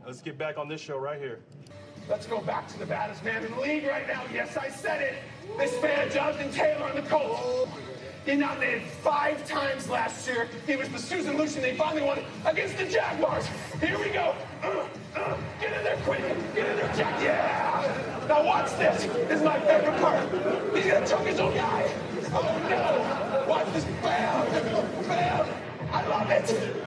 Let's get back on this show right here. Let's go back to the baddest man in the league right now. Yes, I said it. This man, Jonathan Taylor, on the Colts. He nominated 5 times last year. He was the Susan Lucian. They finally won against the Jaguars. Here we go. Get in there quick. Get in there, Jack. Yeah. Now watch this. This is my favorite part. He's going to choke his own guy. Oh, no. Watch this. Bam. Bam. I love it.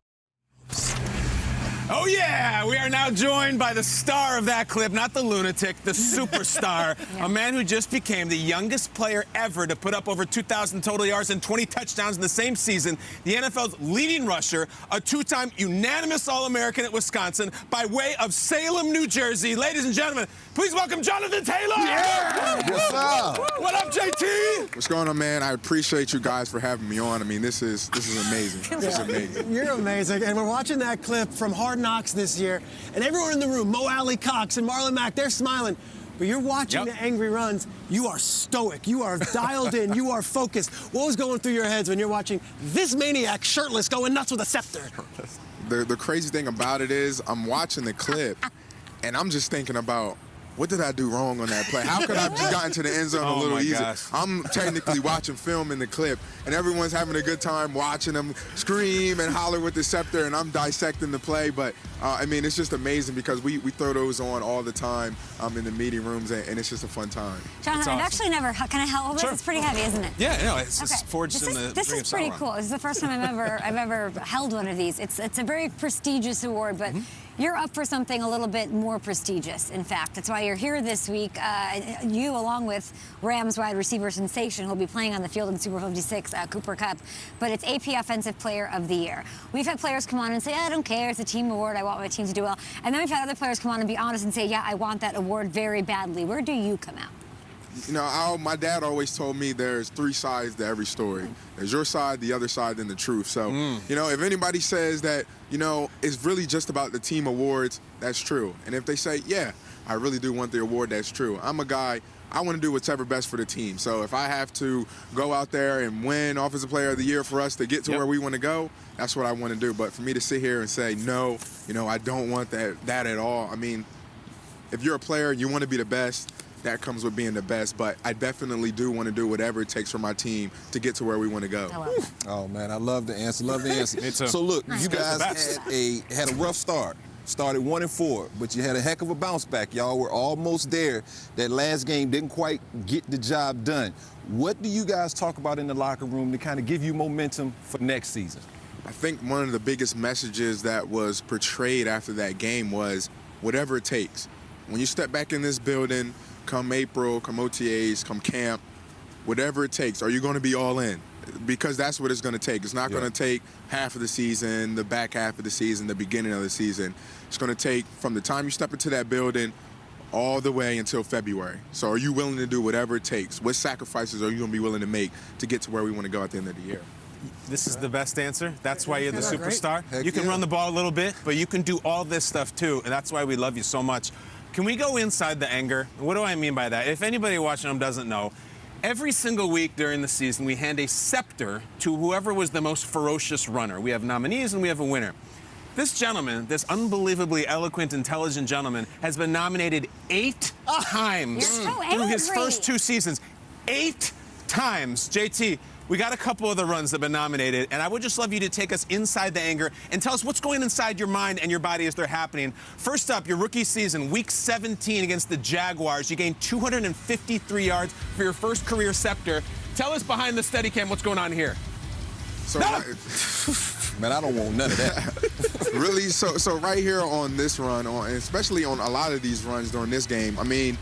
Oh, yeah, we are now joined by the star of that clip, not the lunatic, the superstar, a man who just became the youngest player ever to put up over 2,000 total yards and 20 touchdowns in the same season, the NFL's leading rusher, a 2-time unanimous All-American at Wisconsin by way of Salem, New Jersey. Ladies and gentlemen, please welcome Jonathan Taylor! Yeah! What's up? What up, JT? What's going on, man? I appreciate you guys for having me on. I mean, this is amazing. This is amazing. You're amazing. And we're watching that clip from Hard Knocks this year, and everyone in the room, Mo Alley Cox and Marlon Mack, they're smiling. But you're watching the angry runs. You are stoic. You are dialed in. You are focused. What was going through your heads when you're watching this maniac shirtless going nuts with a scepter? The crazy thing about it is I'm watching the clip, and I'm just thinking about, what did I do wrong on that play? How could I have just gotten to the end zone a little easier? Gosh. I'm technically watching film in the clip, and everyone's having a good time watching them scream and holler with the scepter, and I'm dissecting the play. But, I mean, it's just amazing because we throw those on all the time in the meeting rooms, and it's just a fun time. Jonathan, awesome. I've actually never, can I help this? Sure. It's pretty heavy, isn't it? Yeah, no, it's Okay. just forged in the This is pretty cool. This is the first time I've ever held one of these. It's a very prestigious award, but you're up for something a little bit more prestigious, in fact. That's why you're here this week. You, along with Rams wide receiver sensation, who will be playing on the field in Super Bowl 56, Cooper Kupp, but it's AP Offensive Player of the Year. We've had players come on and say, I don't care, it's a team award, I want my team to do well. And then we've had other players come on and be honest and say, yeah, I want that award very badly. Where do you come out? You know, my dad always told me there's 3 sides to every story. There's your side, the other side, and the truth. So, you know, if anybody says that, you know, it's really just about the team awards, that's true. And if they say, yeah, I really do want the award, that's true. I'm a guy, I want to do whatever best for the team. So if I have to go out there and win Offensive Player of the Year for us to get to where we want to go, that's what I want to do. But for me to sit here and say, no, you know, I don't want that at all. I mean, if you're a player and you want to be the best, that comes with being the best, but I definitely do want to do whatever it takes for my team to get to where we want to go. Oh, man, I love the answer. Love the answer. Me too. So, look, Nice. you guys had a rough start. Started 1-4, but you had a heck of a bounce back. Y'all were almost there. That last game didn't quite get the job done. What do you guys talk about in the locker room to kind of give you momentum for next season? I think one of the biggest messages that was portrayed after that game was whatever it takes. When you step back in this building, come April, come OTAs, come camp, whatever it takes, are you going to be all in? Because that's what it's going to take. It's not going to take half of the season, the back half of the season, the beginning of the season. It's going to take from the time you step into that building all the way until February. So are you willing to do whatever it takes? What sacrifices are you going to be willing to make to get to where we want to go at the end of the year? This is the best answer. That's why you're the superstar. Heck You can run the ball a little bit, but you can do all this stuff too, and that's why we love you so much. Can we go inside the anger? What do I mean by that? If anybody watching them doesn't know, every single week during the season, we hand a scepter to whoever was the most ferocious runner. We have nominees and we have a winner. This gentleman, this unbelievably eloquent, intelligent gentleman, has been nominated 8 times through his first 2 seasons. 8 times. JT, we got a couple other runs that have been nominated, and I would just love you to take us inside the anger and tell us what's going inside your mind and your body as they're happening. First up, your rookie season, week 17 against the Jaguars. You gained 253 yards for your first career scepter. Tell us behind the Steadicam what's going on here. So, Man, I don't want none of that. really, so right here on this run, and especially on a lot of these runs during this game, I mean,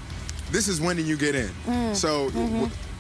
this is winning you get in.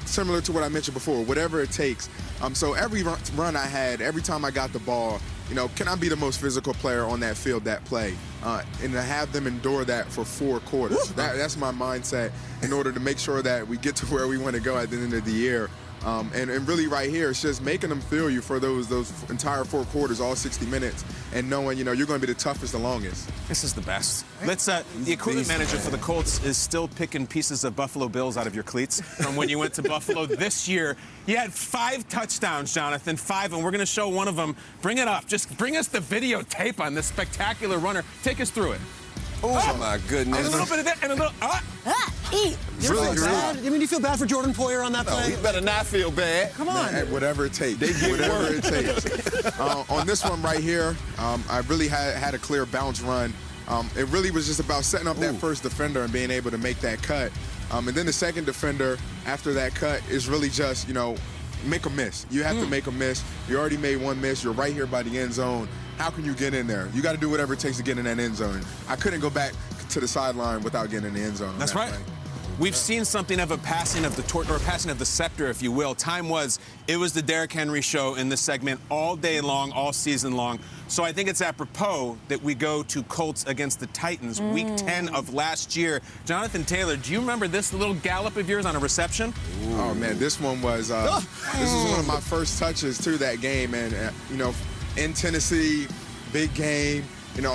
Similar to what I mentioned before, whatever it takes. So every run I had, every time I got the ball, you know, can I be the most physical player on that field that play? And to have them endure that for 4 quarters. That's my mindset in order to make sure that we get to where we want to go at the end of the year. And really right here, it's just making them feel you for those entire 4 quarters, all 60 minutes, and knowing, you know, you're going to be the toughest the longest. This is the best. Let's. The equipment manager for the Colts is still picking pieces of Buffalo Bills out of your cleats from when you went to Buffalo this year. You had 5 touchdowns, Jonathan, 5, and we're going to show one of them. Bring it up. Just bring us the videotape on this spectacular runner. Take us through it. Oh, my goodness. And a little bit of that, and a little, Eat. You Really, feel bad? I mean, you feel bad for Jordan Poyer on that No, play? he better not feel bad. Come on. Man, whatever it takes. Whatever it takes. On this one right here, I really had a clear bounce run. It really was just about setting up that first defender and being able to make that cut. And then the second defender after that cut is really just, make a miss. You have to make a miss. You already made one miss. You're right here by the end zone. How can you get in there? You got to do whatever it takes to get in that end zone. I couldn't go back to the sideline without getting in the end zone. That's right. Play. We've seen something of a passing of the torch, or a passing of the scepter, if you will. It was the Derrick Henry show in this segment all day long, all season long. So I think it's apropos that we go to Colts against the Titans, week 10 of last year. Jonathan Taylor, do you remember this little gallop of yours on a reception? Oh, man, this one was, this is one of my first touches to that game. And, in Tennessee, big game.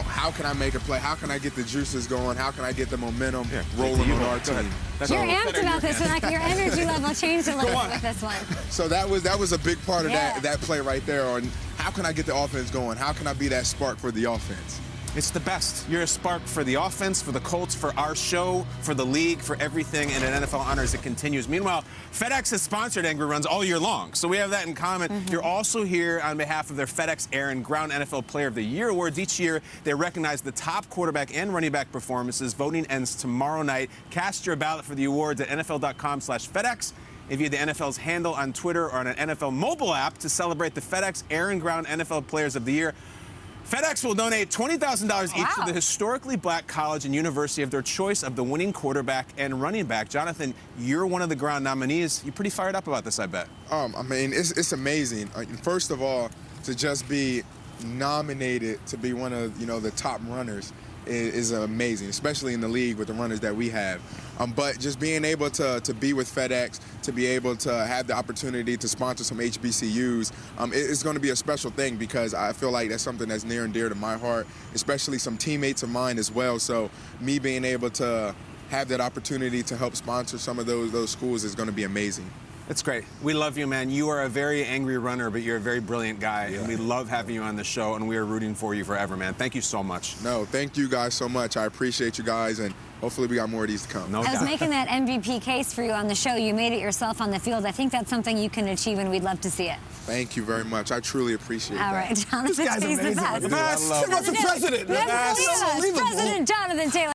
How can I make a play? How can I get the juices going? How can I get the momentum rolling on our team? You're amped about this one. Like your energy level changed a little bit with this one. So that was a big part of that play right there on how can I get the offense going? How can I be that spark for the offense? It's the best. You're a spark for the offense, for the Colts, for our show, for the league, for everything, and an NFL honor as it continues. Meanwhile, FedEx has sponsored Angry Runs all year long, so we have that in common. You're also here on behalf of their FedEx Air and Ground NFL Player of the Year awards. Each year, they recognize the top quarterback and running back performances. Voting ends tomorrow night. Cast your ballot for the awards at NFL.com/FedEx. If you had the NFL's handle on Twitter or on an NFL mobile app to celebrate the FedEx Air and Ground NFL Players of the Year. FedEx will donate $20,000 each to the historically black college and university of their choice of the winning quarterback and running back. Jonathan, you're one of the ground nominees. You're pretty fired up about this, I bet. I mean, it's amazing. First of all, to just be nominated to be one of the top runners is amazing, especially in the league with the runners that we have. But just being able to be with FedEx, to be able to have the opportunity to sponsor some HBCUs, it's going to be a special thing because I feel like that's something that's near and dear to my heart, especially some teammates of mine as well. So me being able to have that opportunity to help sponsor some of those schools is going to be amazing. It's great. We love you, man. You are a very angry runner, but you're a very brilliant guy, and we love having you on the show, and we are rooting for you forever, man. Thank you so much. No, thank you guys so much. I appreciate you guys, and hopefully we got more of these to come. No I was doubt. making that MVP case for you on the show. You made it yourself on the field. I think that's something you can achieve, and we'd love to see it. Thank you very much. I truly appreciate that. All right, Jonathan, This guy's he's the amazing. best. The best. What's the president? Never believe us. President Jonathan Taylor.